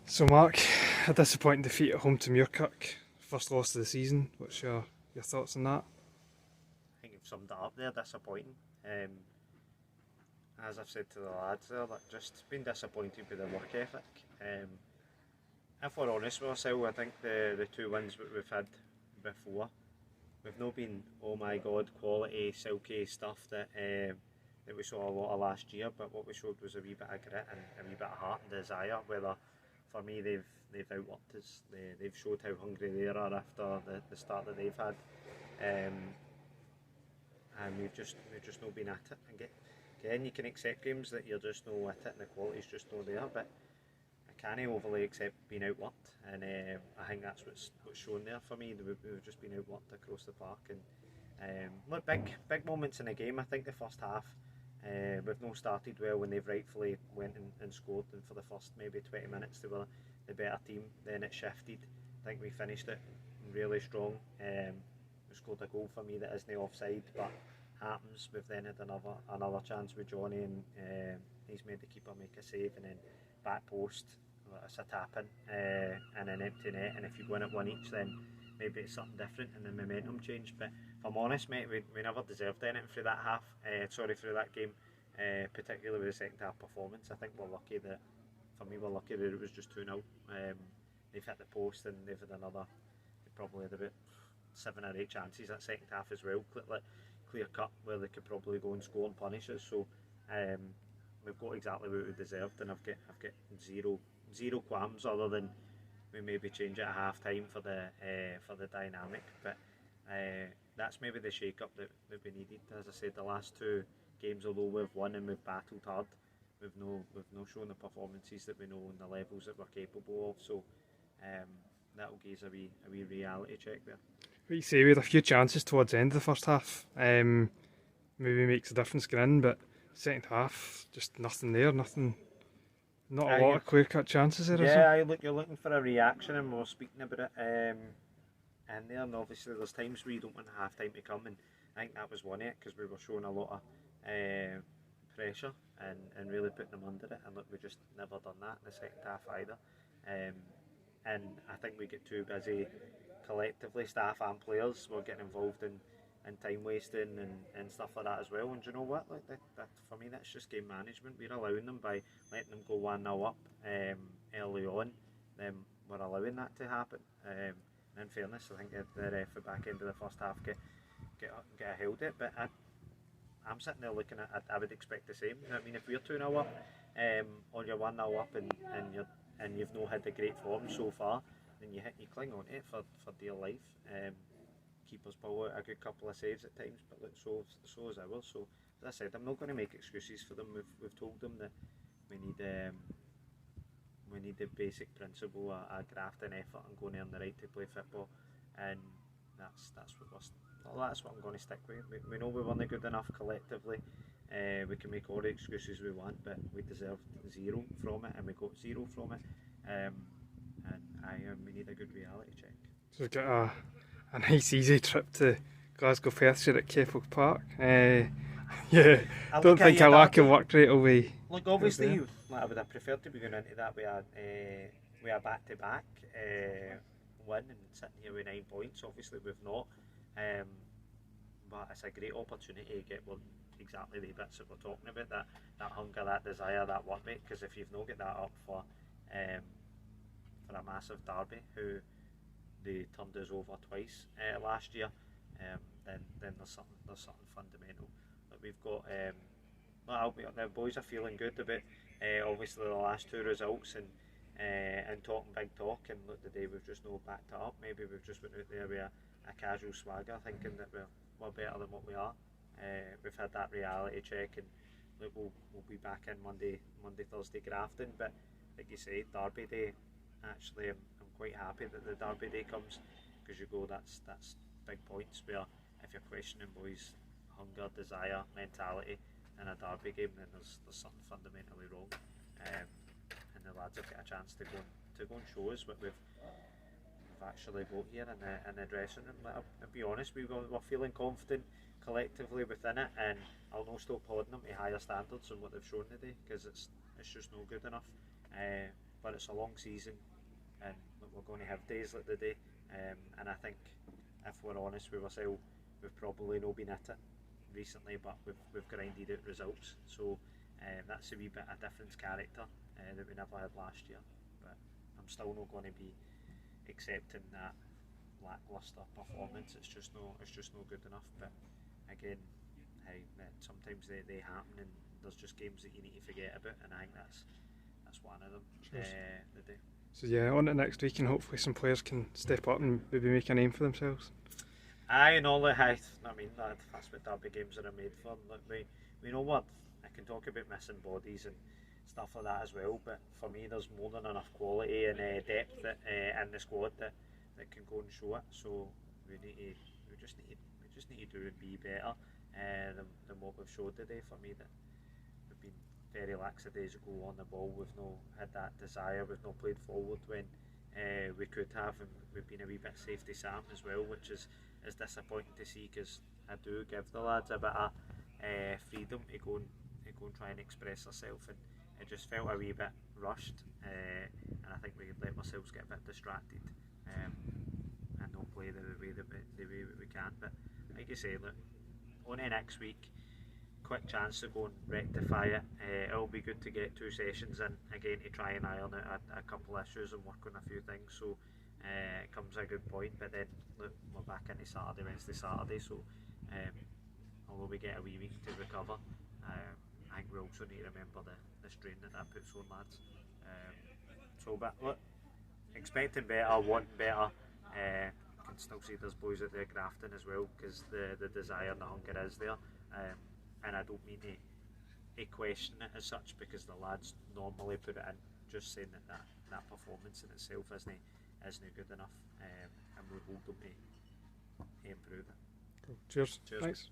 So Mark, a disappointing defeat at home to Muirkirk, first loss of the season. What's your thoughts on that? I think you've summed it up there, disappointing. As I've said to the lads there, like, just been disappointed with the work ethic. If we're honest with ourselves, I think the two wins that we've had before, we've not been, oh my god, quality, silky stuff that we saw a lot of last year, but what we showed was a wee bit of grit and a wee bit of heart and desire. Whether, for me, they've outworked us. They've showed how hungry they are after the start that they've had. And we've just not been at it. Again, you can accept games that you're just not at it and the quality's just not there, but I can't overly accept being outworked, and I think that's what's shown there for me. We've just been outworked across the park, and look, big moments in the game. I think the first half, we've not started well when they've rightfully went and scored, and for the first maybe 20 minutes they were the better team. Then it shifted. I think we finished it really strong. We scored a goal for me that isn't offside, but happens. We've then had another chance with Johnny, and he's made the keeper make a save, and then back post, it's a tap in and an empty net, and if you go in at one each, then maybe it's something different and the momentum changed. But if I'm honest, mate, we never deserved anything through that through that game, particularly with the second half performance. I think we're lucky that it was just 2-0. They've hit the post and they've had they probably had about 7 or 8 chances that second half as well, clear cut, where they could probably go and score and punish us. So we've got exactly what we deserved, and I've got zero qualms, other than we maybe change it at half time for the dynamic. But that's maybe the shake up that we needed. As I said, the last 2 games, although we've won and we've battled hard, we've no shown the performances that we know and the levels that we're capable of. So that'll give us a wee reality check there. What you say, we had a few chances towards the end of the first half. Maybe makes a difference going in, but second half, just nothing there, nothing. Not a lot of clear-cut chances there, is there? Yeah, you're looking for a reaction, and we're speaking about it. And then obviously there's times where you don't want half time to come, and I think that was one of it, because we were showing a lot of pressure and really putting them under it. And look, we just never done that in the second half either. And I think we get too busy collectively, staff and players. We're getting involved in time wasting and stuff like that as well. And do you know what? Like that for me, that's just game management. We're allowing them by letting them go 1-0 up early on. Then we're allowing that to happen. And in fairness, I think the ref at the back end of the first half get held it. But I'm sitting there looking at. I would expect the same. I mean, if we're 2-0 up, or you're 1-0 up, and you've not had a great form so far, then you cling on to it for dear life. Keepers pull out a good couple of saves at times, but look, so is ours. So as I said, I'm not going to make excuses for them. We've told them that we need the basic principle of graft and effort and going to earn the right to play football, and that's what I'm going to stick with. We know we weren't good enough collectively. We can make all the excuses we want, but we deserved 0 from it, and we got 0 from it. And we need a good reality check. So we've got a nice easy trip to Glasgow Perthshire at Keffield Park. Yeah, I don't think a lack of work rate will be. Look, obviously, I would have preferred to be going into that with a back-to-back win and sitting here with 9 points. Obviously, we've not. But it's a great opportunity to get exactly the bits that we're talking about, that hunger, that desire, that work rate. Because if you've not got that up for a massive derby, who they turned us over twice last year, then there's something fundamental that we've got. The boys are feeling good about obviously the last 2 results and talking big talk, and look, today we've just not backed it up. Maybe we've just went out there with a casual swagger, thinking that we're better than what we are. We've had that reality check, and look, we'll be back in Monday, Thursday grafting. But like you say, Derby Day, actually I'm quite happy that the Derby Day comes, because you go, that's big points, where if you're questioning boys' hunger, desire, mentality in a derby game, then there's something fundamentally wrong. And the lads have got a chance to go and show us what we've actually got here in the dressing room. I'll be honest, we're feeling confident collectively within it, and I'll not stop holding them to higher standards than what they've shown today, because it's just not good enough. but it's a long season, and look, we're going to have days like today, and I think if we're honest with ourselves, we've probably not been at it recently, but we've grinded out results. So that's a wee bit of different character that we never had last year. But I'm still not going to be accepting that lacklustre performance. It's just no good enough. But again, sometimes they happen, and there's just games that you need to forget about, and I think that's one of them. The day. So yeah, on to next week, and hopefully some players can step up and maybe make a name for themselves. Aye, and all the I mean, that's what derby games are made for. Look, we know what I can talk about missing bodies and stuff like that as well. But for me, there's more than enough quality and depth in the squad that can go and show it. So we just need to do and be better than what we've showed today. For me, that we've been very lackadaisical on the ball. We've not had that desire. We've not played forward when we could have, and we've been a wee bit safety Sam as well, which is disappointing to see, because I do give the lads a bit of freedom to go and try and express themselves, and it just felt a wee bit rushed, and I think we let ourselves get a bit distracted and not play the way that we can. But like you say, look, on to next week. Quick chance to go and rectify it. It'll be good to get 2 sessions in again to try and iron out a couple of issues and work on a few things. So it comes a good point. But then look, we're back into Wednesday, Saturday. So although we get a wee week to recover, I think we also need to remember the strain that puts on lads. But look, expecting better, wanting better. Can still see there's boys out there grafting as well, because the desire and the hunger is there. And I don't mean to question it as such, because the lads normally put it in, just saying that performance in itself isn't good enough, and we hold them to improve it. Cool. Cheers. Thanks.